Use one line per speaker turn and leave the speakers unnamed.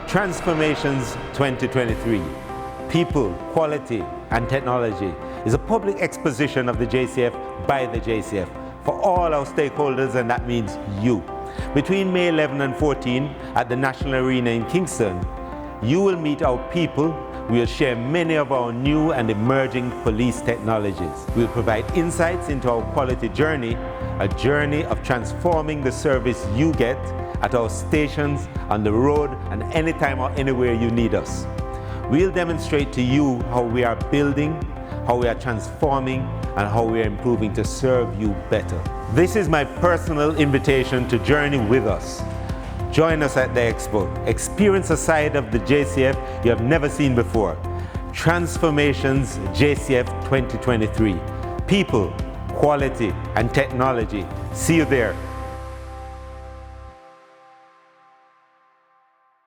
Transformations 2023, People, Quality and Technology, is a public exposition of the JCF by the JCF for all our stakeholders, and that means you. Between May 11 and 14 at the National Arena in Kingston, you will meet our people. We will share many of our new and emerging police technologies. We'll provide insights into our quality journey, a journey of transforming the service you get at our stations, on the road, and anytime or anywhere you need us. We'll demonstrate to you how we are building, how we are transforming, and how we are improving to serve you better. This is my personal invitation to journey with us. Join us at the Expo. Experience a side of the JCF you have never seen before. Transformations JCF 2023. People, Quality and Technology. See you there.